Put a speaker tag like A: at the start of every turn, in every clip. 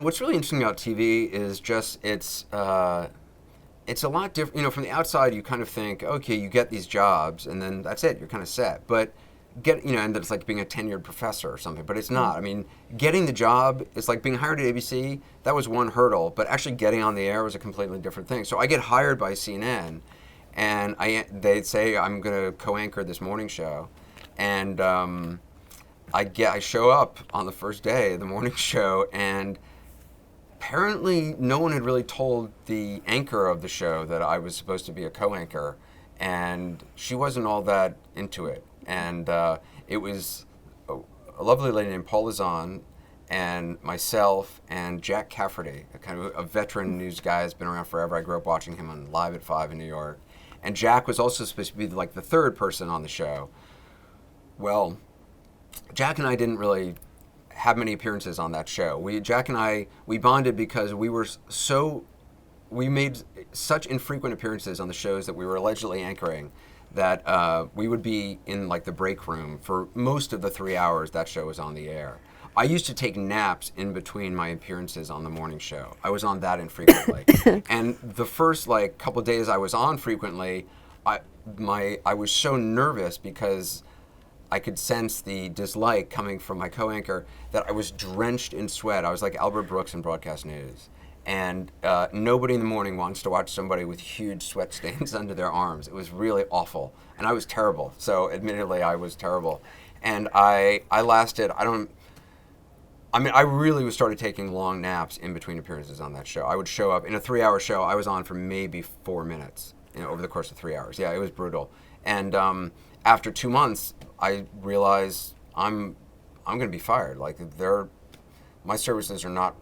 A: What's really interesting about TV is just it's a lot different. From the outside, you kind of think, okay, you get these jobs, and then that's it. You're kind of set. But and it's like being a tenured professor or something. But it's not. I mean, getting the job is like being hired at ABC. That was one hurdle, but actually getting on the air was a completely different thing. So I get hired by CNN, and they'd say I'm going to co-anchor this morning show, and I show up on the first day of the morning show, and apparently no one had really told the anchor of the show that I was supposed to be a co-anchor, and she wasn't all that into it. And it was a lovely lady named Paula Zahn and myself and Jack Cafferty, a veteran news guy who's been around forever. I grew up watching him on Live at 5 in New York. And Jack was also supposed to be like the third person on the show. Well, Jack and I didn't really have many appearances on that show. Jack and I bonded because we made such infrequent appearances on the shows that we were allegedly anchoring that we would be in like the break room for most of the 3 hours that show was on the air. I used to take naps in between my appearances on the morning show. I was on that infrequently. And the first like couple of days I was on frequently, I was so nervous because I could sense the dislike coming from my co-anchor that I was drenched in sweat. I was like Albert Brooks in broadcast news. And nobody in the morning wants to watch somebody with huge sweat stains under their arms. It was really awful. And I was terrible. So admittedly, I was terrible. And I lasted, I really started taking long naps in between appearances on that show. I would show up, in a 3-hour show, I was on for maybe 4 minutes over the course of 3 hours. Yeah, it was brutal. And after 2 months, I realized I'm going to be fired. Like my services are not,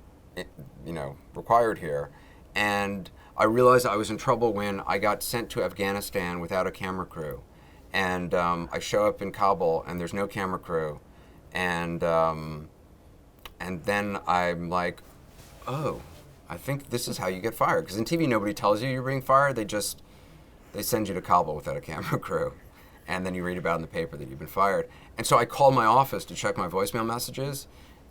A: required here. And I realized I was in trouble when I got sent to Afghanistan without a camera crew. And I show up in Kabul and there's no camera crew. And then I'm like, oh, I think this is how you get fired. Because in TV, nobody tells you you're being fired. They send you to Kabul without a camera crew. And then you read about in the paper that you've been fired. And so I called my office to check my voicemail messages,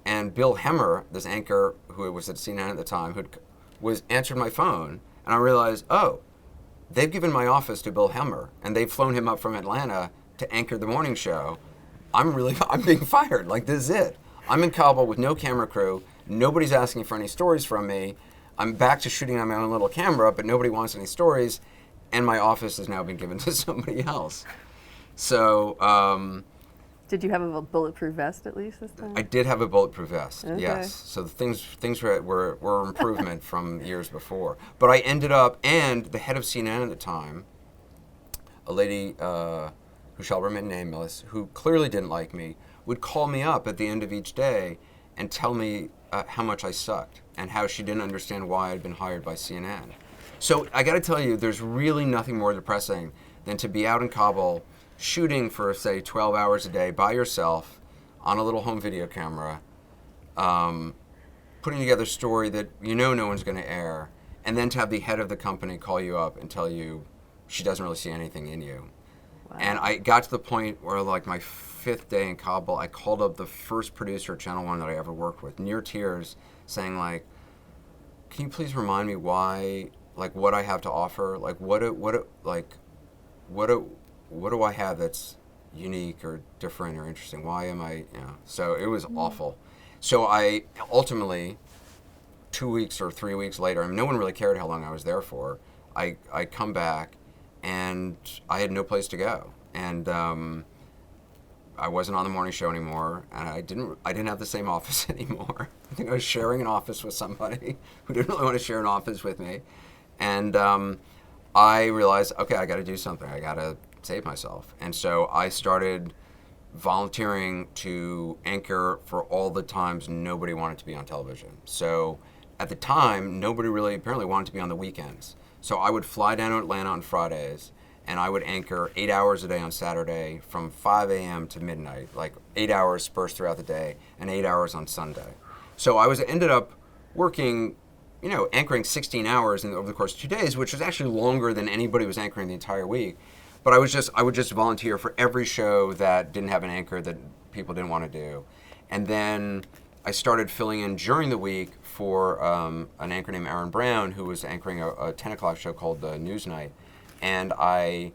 A: and Bill Hemmer, this anchor who was at CNN at the time, answered my phone, and I realized, oh, they've given my office to Bill Hemmer, and they've flown him up from Atlanta to anchor the morning show. I'm being fired. Like, this is it. I'm in Kabul with no camera crew. Nobody's asking for any stories from me. I'm back to shooting on my own little camera, but nobody wants any stories, and my office has now been given to somebody else. So,
B: did you have a bulletproof vest at least this time?
A: I did have a bulletproof vest.
B: Okay.
A: Yes. So things were improvement from years before. But I ended up, and the head of CNN at the time, a lady who shall remain nameless, who clearly didn't like me, would call me up at the end of each day and tell me how much I sucked and how she didn't understand why I'd been hired by CNN. So I got to tell you, there's really nothing more depressing than to be out in Kabul shooting for, say, 12 hours a day by yourself on a little home video camera, putting together a story that no one's going to air, and then to have the head of the company call you up and tell you she doesn't really see anything in you. Wow. And I got to the point where, like, my 5th day in Kabul, I called up the first producer at Channel 1 that I ever worked with, near tears, saying, like, can you please remind me why, like, what I have to offer? Like, what do I have that's unique or different or interesting? Why am I, So it was awful. So I ultimately, 2 weeks or 3 weeks later, no one really cared how long I was there for, I come back and I had no place to go. And I wasn't on the morning show anymore, and I didn't have the same office anymore. I think I was sharing an office with somebody who didn't really want to share an office with me. And I realized, okay, I got to do something. I got to save myself. And so I started volunteering to anchor for all the times nobody wanted to be on television. So at the time, nobody really apparently wanted to be on the weekends. So I would fly down to Atlanta on Fridays, and I would anchor 8 hours a day on Saturday from 5 a.m. to midnight, like 8 hours dispersed throughout the day, and 8 hours on Sunday. So I ended up working, anchoring 16 hours over the course of 2 days, which was actually longer than anybody was anchoring the entire week. But I would just volunteer for every show that didn't have an anchor that people didn't want to do. And then I started filling in during the week for an anchor named Aaron Brown, who was anchoring a 10 o'clock show called the Newsnight. And I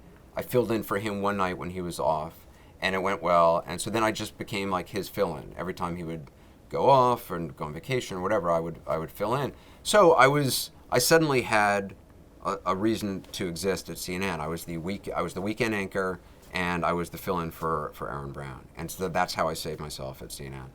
A: filled in for him one night when he was off, and it went well. And so then I just became like his fill-in. Every time he would go off or go on vacation or whatever, I would fill in. So I suddenly had a reason to exist at CNN. I was the weekend anchor, and I was the fill-in for Aaron Brown. And so that's how I saved myself at CNN.